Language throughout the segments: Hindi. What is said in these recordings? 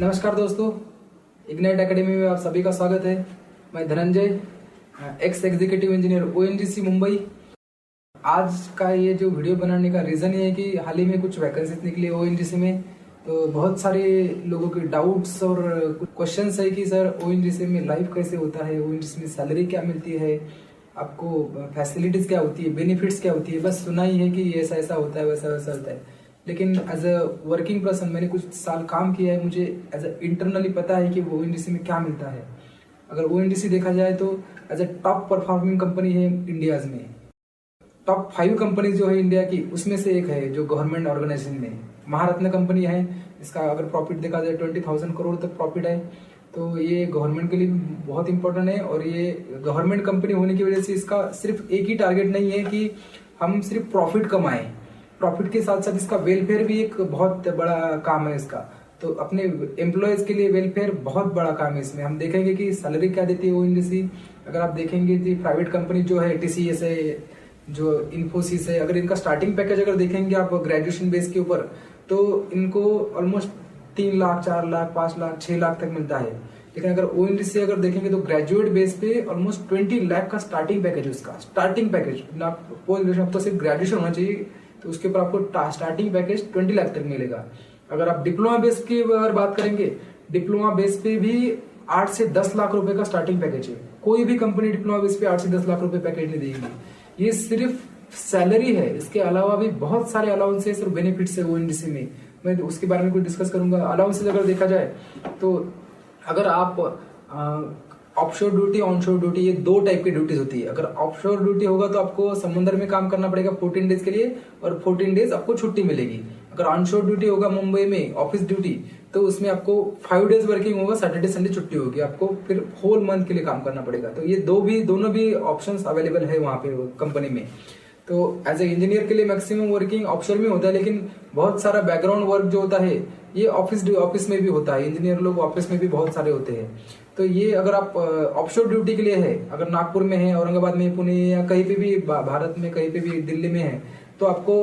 नमस्कार दोस्तों, इग्नाइट एकेडमी में आप सभी का स्वागत है। मैं Dhananjay, x executive engineer ONGC Mumbai. आज का ये जो वीडियो बनाने का रीज़न ये है कि हाल ही में कुछ वैकेंसीज निकली ONGC में, तो बहुत सारे लोगों के डाउट्स और क्वेश्चंस है कि सर ONGC में लाइफ कैसे होता है, ONGC में सैलरी क्या मिलती है, आपको फैसिलिटीज़ क्या होती है, बेनिफिट्स क्या होती है। बस सुना ही है कि ऐसा ऐसा होता है, वैसा वैसा होता है, लेकिन एज अ वर्किंग पर्सन मैंने कुछ साल काम किया है, मुझे एज अ इंटरनली पता है कि वो ONGC में क्या मिलता है। अगर ONGC देखा जाए तो as a top performing company है इंडियाज में। टॉप 5 कंपनी जो है इंडिया की, उसमें से एक है जो गवर्नमेंट ऑर्गेनाइजेशन में महारत्न कंपनी है। इसका अगर प्रॉफिट देखा जाए 20,000 करोड़ तक प्रॉफिट है, तो ये गवर्नमेंट के लिए बहुत इंपॉर्टेंट है। और ये गवर्नमेंट कंपनी होने की वजह से इसका सिर्फ एक ही टारगेट नहीं है कि हम सिर्फ प्रॉफिट कमाएं, प्रॉफिट के साथ साथ इसका वेलफेयर भी एक बहुत बड़ा काम है इसका। तो अपने एम्प्लॉयज के लिए वेलफेयर बहुत बड़ा काम है इसमें। हम देखेंगे कि सैलरी क्या देती है ONGC। अगर आप देखेंगे कि प्राइवेट कंपनी जो है TCS है, जो इन्फोसिस है, अगर इनका स्टार्टिंग पैकेज अगर देखेंगे आप ग्रेजुएशन बेस के ऊपर, तो इनको ऑलमोस्ट 3 लाख, 4 लाख, 5 लाख, 6 लाख तक मिलता है। लेकिन अगर ONGC अगर देखेंगे तो ग्रेजुएट बेस पे ऑलमोस्ट 20 लाख का स्टार्टिंग पैकेज है उसका। स्टार्टिंग पैकेज ना पोस्ट ग्रेजुएशन, तो सिर्फ ग्रेजुएशन होना चाहिए, तो उसके ऊपर आपको स्टार्टिंग पैकेज 20 लाख तक मिलेगा। अगर आप डिप्लोमा बेस की अगर बात करेंगे, डिप्लोमा बेस पे भी 8 से 10 लाख रुपए का स्टार्टिंग पैकेज है। कोई भी कंपनी डिप्लोमा बेस पे 8 से 10 लाख रुपए पैकेज नहीं देगी। ये सिर्फ सैलरी है, इसके अलावा भी बहुत सारे अलाउंसेस और बेनिफिट्स है ONGC में। मैं उसके बारे में कुछ डिस्कस करूंगा। अलाउंसेस अगर देखा जाए तो अगर आप ऑफशोर ड्यूटी, ऑनशोर ड्यूटी, ये 2 टाइप की ड्यूटीज होती है। अगर ऑफशोर ड्यूटी होगा तो आपको समुद्र में काम करना पड़ेगा 14 डेज के लिए, और 14 डेज आपको छुट्टी मिलेगी। अगर ऑनशोर ड्यूटी होगा मुंबई में ऑफिस ड्यूटी, तो उसमें आपको 5 डेज वर्किंग होगा, सैटरडे संडे छुट्टी होगी, आपको फिर होल मंथ के लिए काम करना पड़ेगा। तो ये दोनों भी ऑप्शंस अवेलेबल है वहां पे कंपनी में। तो एज ए इंजीनियर के लिए मैक्सिमम वर्किंग ऑफशोर में होता है, लेकिन बहुत सारा बैकग्राउंड वर्क जो होता है ये ऑफिस में भी होता है। इंजीनियर लोग ऑफिस में भी बहुत सारे होते हैं। तो ये अगर आप ऑफशोर ड्यूटी के लिए है, अगर नागपुर में है, औरंगाबाद में, पुणे या कहीं पे भी भारत में कहीं पे भी, दिल्ली में है, तो आपको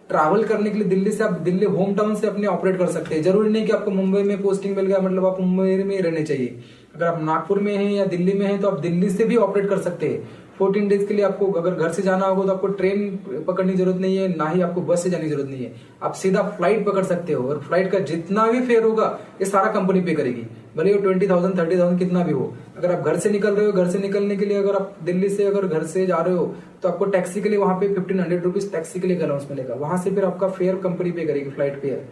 ट्रैवल करने के लिए दिल्ली से, आप दिल्ली होम टाउन से अपने ऑपरेट कर सकते हैं। जरूरी नहीं कि आपको मुंबई में पोस्टिंग मिल गया मतलब आप मुंबई में रहने चाहिए। अगर आप नागपुर में हैं या दिल्ली में हैं तो आप दिल्ली से भी ऑपरेट कर सकते हैं। 14 डेज के लिए आपको अगर घर से जाना होगा तो आपको ट्रेन पकड़ने की जरूरत नहीं है, ना ही आपको बस से जाने की जरूरत नहीं है। आप सीधा फ्लाइट पकड़ सकते हो, और फ्लाइट का जितना भी फेयर होगा ये सारा कंपनी पे करेगी, भले वो 20,000 30,000 कितना भी हो। अगर आप घर से निकल रहे हो, घर से निकलने के लिए अगर आप दिल्ली से अगर घर से जा रहे हो, तो आपको टैक्सी के लिए वहां पे 1500 रुपीज टैक्सी के लिए अलाउंस मिलेगा। वहां से फिर आपका फेयर कंपनी पे करेगी, फ्लाइट फेयर।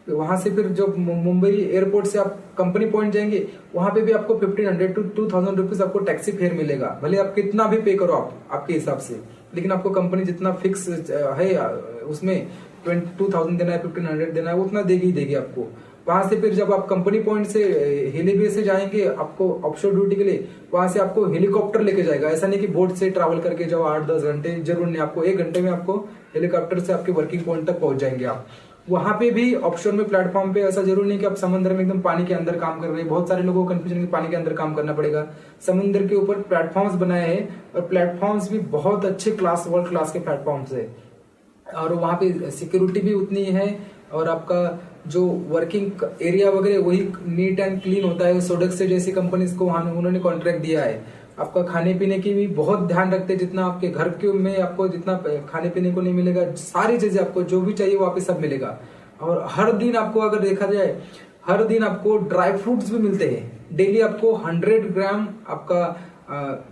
वहां से फिर जो मुंबई एयरपोर्ट से आप कंपनी पॉइंट जाएंगे, वहां पे भी आपको 1500 to 2000 रुपीज आपको टैक्सी फेयर मिलेगा। भले आप कितना भी पे करो आपके हिसाब से, लेकिन आपको कंपनी जितना फिक्स है उसमें 2000 देना है, 1500 देना है, उतना देगी आपको। वहां से फिर जब आप कंपनी पॉइंट से हेलीवे से जाएंगे आपको ऑफशोर ड्यूटी के लिए, वहां से आपको हेलीकॉप्टर लेके जाएगा। ऐसा नहीं कि बोट से ट्रैवल करके जाओ 8-10 घंटे, जरूर नहीं। आपको 1 घंटे में आपको हेलीकॉप्टर से आपके वर्किंग पॉइंट तक पहुंच जाएंगे आप। वहां पे भी ऑफशोर में प्लेटफॉर्म पे ऐसा जरूरी नहीं कि आप समुद्र में एकदम पानी के अंदर काम कर रहे हैं। बहुत सारे लोगों को कंफ्यूजन कि पानी के अंदर काम करना पड़ेगा। समुद्र के ऊपर प्लेटफॉर्म्स बनाए हैं, और प्लेटफॉर्म्स भी बहुत अच्छे क्लास, वर्ल्ड क्लास के प्लेटफॉर्म्स है, और वहां पे सिक्योरिटी भी उतनी है, और आपका जो वर्किंग एरिया वगैरह वही नीट एंड क्लीन होता है। सोडक से जैसी कंपनीज को उन्होंने कॉन्ट्रैक्ट दिया है। आपका खाने पीने की भी बहुत ध्यान रखते हैं, जितना आपके घर के में आपको जितना खाने पीने को नहीं मिलेगा, सारी चीजें आपको जो भी चाहिए वहां पे सब मिलेगा। और हर दिन आपको अगर देखा जाए, हर दिन आपको ड्राई फ्रूट्स भी मिलते हैं। डेली आपको 100 ग्राम आपका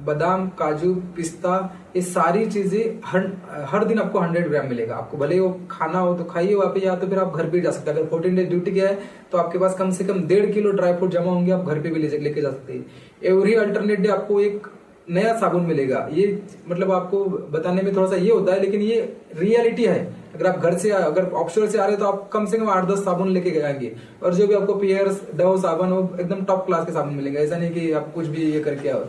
बादाम, काजू, पिस्ता, ये सारी चीजें हर दिन आपको 100 ग्राम मिलेगा। आपको भले वो खाना हो तो खाइए वहां पे, या तो फिर आप घर पे जा सकते हैं। अगर 14 डेज ड्यूटी किया है तो आपके पास कम से कम 1.5 किलो ड्राई फ्रूट जमा होंगे, आप घर पे भी लेके जा सकते हैं। एवरी अल्टरनेट डे आपको एक नया साबुन मिलेगा। ये मतलब आपको बताने में थोड़ा सा ये होता है, लेकिन ये रियलिटी है। अगर आप घर से, अगर ऑफशोर से आ रहे हो तो आप कम से कम 8-10 साबुन लेके जाएंगे, और जो भी आपको पियर्स, डव साबुन हो, एकदम टॉप क्लास के साबुन मिलेंगे। ऐसा नहीं कि आप कुछ भी ये करके आओ।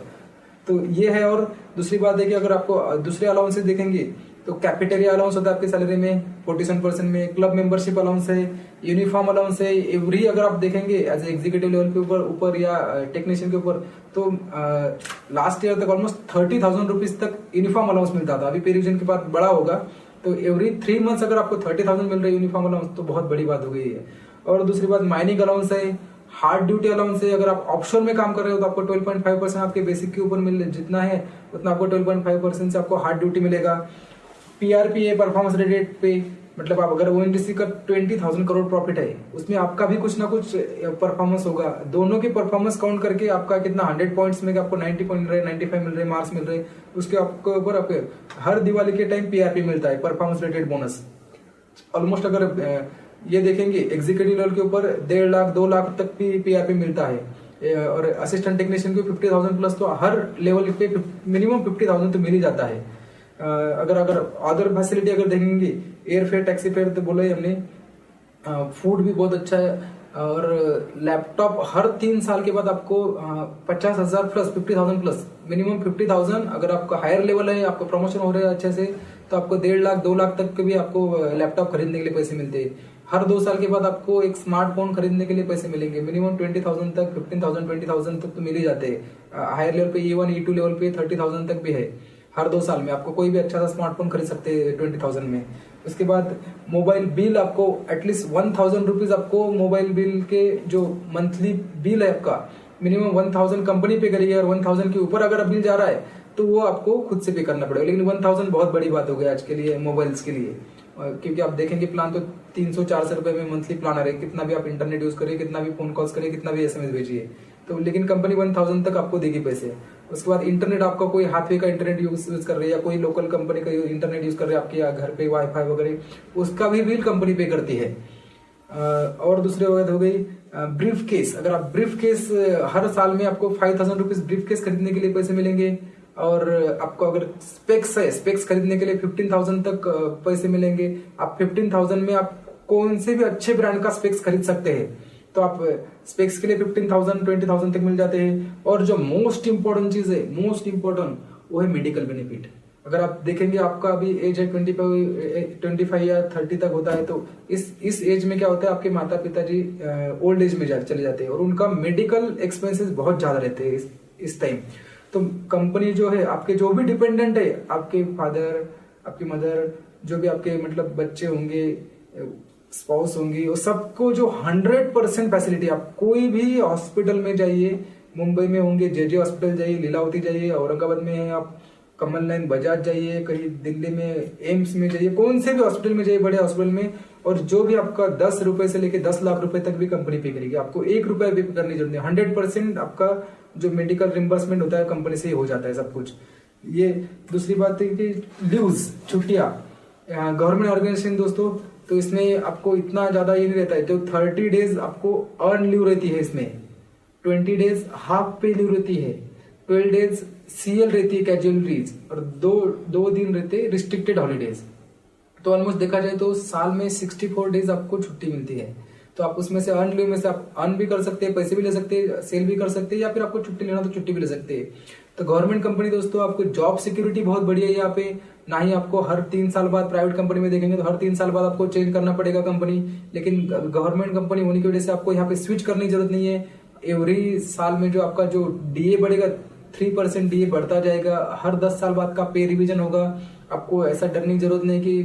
तो ये है। और दूसरी बात है कि अगर आपको दूसरे अलाउंसेस देखेंगे तो कैफेटेरिया अलाउंस होता है आपकी सैलरी में 47% में, क्लब मेंबरशिप अलाउंस है, यूनिफॉर्म अलाउंस है। एवरी अगर आप देखेंगे एज एग्जीक्यूटिव लेवल के ऊपर या टेक्नीशियन के ऊपर, तो लास्ट ईयर तक ऑलमोस्ट 30,000 रुपीज तक यूनिफॉर्म अलाउंस मिलता था। अभी पे रिवीजन के बाद बड़ा होगा, तो एवरी 3 मंथ्स अगर आपको 30,000 मिल रहा है यूनिफॉर्म अलाउंस, तो बहुत बड़ी बात हो गई है। और दूसरी बात माइनिंग अलाउंस है, हार्ड ड्यूटी अलाउंस है, अगर आप ऑफशोर में काम कर रहे हो तो आपको 12.5% आपके बेसिक के ऊपर मिल जितना है उतना आपको 12.5% से आपको हार्ड ड्यूटी मिलेगा। पीआरपी है, परफॉर्मेंस रेटेड पे, मतलब आप अगर ओएनजीसी का 20,000 करोड़ प्रॉफिट है उसमें आपका भी कुछ ना कुछ परफॉर्मेंस होगा। दोनों की परफॉर्मेंस काउंट करके आपका कितना 100 पॉइंट्स में आपको 90 पॉइंट मिल रहे, 95 मिल रहे, मार्क्स मिल रहे, उसके आपके ऊपर आपके हर दिवाली के टाइम पीआरपी मिलता है, परफॉर्मेंस रेटेड बोनस। ऑलमोस्ट अगर ये देखेंगे एग्जीक्यूटिव लेवल के ऊपर 1.5 लाख 2 लाख तक भी पीआरपी मिलता है, और असिस्टेंट टेक्नीशियन को 50,000 प्लस, तो हर लेवल पे मिनिमम 50,000 तो मिल ही जाता है। अगर अदर फैसिलिटी अगर देखेंगे, एयर फेयर, टैक्सी फेयर तो बोला ही हमने, फूड भी बहुत अच्छा है, और लैपटॉप हर 3 साल के बाद आपको 50,000 प्लस, 50,000 प्लस, मिनिमम 50,000। अगर आपका हायर लेवल है, आपको प्रमोशन हो रहा है अच्छे से, तो आपको 1.5 लाख 2 लाख तक के भी आपको लैपटॉप खरीदने के लिए पैसे मिलते हैं। हर 2 साल के बाद आपको एक स्मार्टफोन खरीदने के लिए पैसे मिलेंगे, मिनिमम 20,000 तक, 15,000 20,000 तक तो मिल ही जाते हैं। हायर लेवल पे E1 E2 लेवल पे 30,000 तक भी है। हर 2 साल में आपको कोई भी अच्छा सा स्मार्टफोन खरीद सकते हैं 20,000 में। उसके बाद मोबाइल बिल आपको एटलीस्ट 1,000 रुपीज आपको मोबाइल बिल के जो मंथली बिल है आपका मिनिमम 1,000 कंपनी पे करेगी, और 1,000 के ऊपर अगर बिल जा रहा है तो वो आपको खुद से पे करना पड़ेगा। लेकिन 1,000 बहुत बड़ी बात हो गई आज के लिए मोबाइल्स के लिए, क्योंकि आप देखेंगे प्लान तो 300-400 रुपए में मंथली प्लान आ रहे हैं, कितना भी आप इंटरनेट यूज करिए, कितना भी फोन कॉल्स करिए, कितना भी एसएमएस भेजिए, तो लेकिन कंपनी 1,000 तक आपको देगी पैसे। उसके बाद इंटरनेट आपका कोई हाथवे का इंटरनेट यूज कर रही है, या कोई लोकल कंपनी का इंटरनेट यूज कर रहे हैं आपके घर पे वाईफाई वगैरह, उसका भी बिल कंपनी पे करती है। और दूसरी बात हो गई ब्रीफ केस। अगर आप ब्रीफ केस हर साल में आपको 5,000 रुपीज ब्रीफ केस खरीदने के लिए पैसे मिलेंगे, और आपको अगर स्पेक्स है, स्पेक्स खरीदने के लिए 15,000 तक पैसे मिलेंगे। आप 15,000 में आप कौन से भी अच्छे ब्रांड का स्पेक्स खरीद सकते हैं, तो आप स्पेक्स के लिए 15,000 20,000 तक मिल जाते हैं। और जो मोस्ट इंपॉर्टेंट चीज है, मोस्ट इंपॉर्टेंट, वो है मेडिकल बेनिफिट। अगर आप देखेंगे आपका अभी एज है 25 या 30 तक होता है, तो इस एज में क्या होता है, आपके माता पिताजी ओल्ड एज में चले जाते हैं, और उनका मेडिकल एक्सपेंसेस बहुत ज्यादा रहते हैं इस टाइम। तो कंपनी जो है, आपके जो भी डिपेंडेंट है, आपके फादर, आपकी मदर, जो भी आपके मतलब बच्चे होंगे, स्पाउस होंगी, वो सबको जो 100% फैसिलिटी, आप कोई भी हॉस्पिटल में जाइए, मुंबई में होंगे जेजे हॉस्पिटल जाइए, लीलावती जाइए, औरंगाबाद में है आप कमल नाइन बजाज जाइए, कहीं दिल्ली में एम्स में जाइए, कौन से भी हॉस्पिटल में जाइए, बड़े हॉस्पिटल में, और जो भी आपका 10 रुपए से लेके 10 लाख रुपए तक भी कंपनी पे करेगी, आपको 1 रुपया भी करने की जरूरत नहीं। 100% आपका जो मेडिकल रिम्बर्समेंट होता है कंपनी से ही हो जाता है सब कुछ। ये दूसरी बात है कि लीव्स, छुट्टियां, गवर्नमेंट ऑर्गेनाइजेशन दोस्तों, तो इसमें आपको इतना ज्यादा ये नहीं रहता है। जो 30 डेज आपको अर्न लीव रहती है, इसमें 20 डेज हाफ पे लीव रहती है, 12 डेज सीएल रहती है कैजुअल लीव, और दो दिन रहते रिस्ट्रिक्टेड हॉलीडेज। तो ऑलमोस्ट देखा जाए तो साल में 64 डेज आपको छुट्टी मिलती है। तो आप उसमें से अर्न लीव में से आप अर्न भी कर सकते हैं, पैसे भी ले सकते हैं, सेल भी कर सकते हैं, या फिर आपको छुट्टी लेना तो छुट्टी भी ले सकते हैं। तो गवर्नमेंट कंपनी दोस्तों, आपको जॉब सिक्योरिटी बहुत बढ़िया है यहाँ पे। ना ही आपको हर 3 साल बाद, प्राइवेट कंपनी में देखेंगे तो हर 3 साल बाद आपको चेंज करना पड़ेगा कंपनी, लेकिन गवर्नमेंट कंपनी होने की वजह से आपको यहाँ पे स्विच करने की जरूरत नहीं है। एवरी साल में जो आपका जो डीए बढ़ेगा, 3% डीए बढ़ता जाएगा, हर 10 साल बाद का पे रिवीजन होगा। आपको ऐसा डरने की जरूरत नहीं कि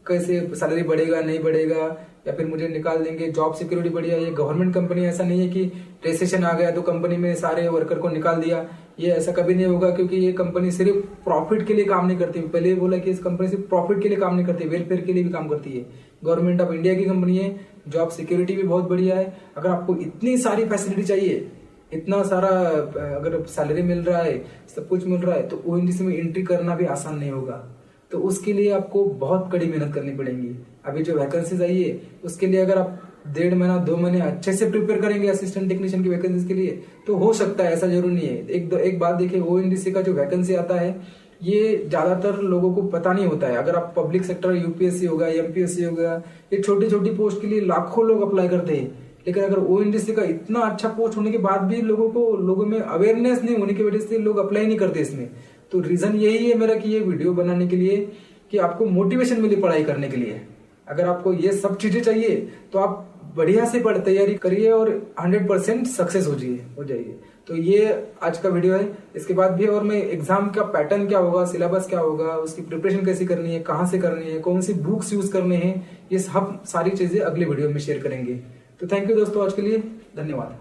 कैसे सैलरी बढ़ेगा नहीं बढ़ेगा, या फिर मुझे निकाल देंगे। जॉब सिक्योरिटी बढ़िया। ये गवर्नमेंट कंपनी ऐसा नहीं है कि रिसेशन आ गया तो कंपनी में सारे वर्कर को निकाल दिया, ये ऐसा कभी नहीं होगा, क्योंकि ये कंपनी सिर्फ प्रॉफिट के लिए काम नहीं करती। पहले बोला कि इस कंपनी सिर्फ प्रॉफिट के लिए काम नहीं करती, वेलफेयर के लिए भी काम करती है। गवर्नमेंट ऑफ इंडिया की कंपनी है, जॉब सिक्योरिटी भी बहुत बढ़िया है। अगर आपको इतनी सारी फैसिलिटी चाहिए, इतना सारा अगर सैलरी मिल रहा है, सब कुछ मिल रहा है, तो ओएनजीसी में एंट्री करना भी आसान नहीं होगा। तो उसके लिए आपको बहुत कड़ी मेहनत करनी पड़ेगी। अभी जो वैकेंसीज आई है उसके लिए अगर आप 1.5 महीना 2 महीने अच्छे से प्रिपेयर करेंगे असिस्टेंट टेक्नीशियन की वैकेंसीज के लिए, तो हो सकता है, ऐसा जरूरी नहीं है। एक बात देखिए, ओएनजीसी का जो वैकेंसी आता है ये ज्यादातर लोगों को पता नहीं होता है। अगर आप पब्लिक सेक्टर, यूपीएससी होगा, एमपीएससी होगा, ये छोटी छोटी पोस्ट के लिए लाखों लोग अप्लाई करते हैं। लेकिन अगर ओएनजीसी का इतना अच्छा पोस्ट होने के बाद भी लोगों में अवेयरनेस नहीं होने की वजह से लोग अप्लाई नहीं करते इसमें। तो रीजन यही है मेरा कि ये वीडियो बनाने के लिए, कि आपको मोटिवेशन मिले पढ़ाई करने के लिए। अगर आपको ये सब चीजें चाहिए तो आप बढ़िया से तैयारी करिए और 100% सक्सेस हो जाइए। तो ये आज का वीडियो है। इसके बाद भी और मैं एग्जाम का पैटर्न क्या होगा, सिलेबस क्या होगा, उसकी प्रिपरेशन कैसे करनी है, कहाँ से करनी है, कौन सी बुक्स यूज करने हैं, ये सब सारी चीजें अगले वीडियो में शेयर करेंगे। तो थैंक यू दोस्तों, आज के लिए धन्यवाद।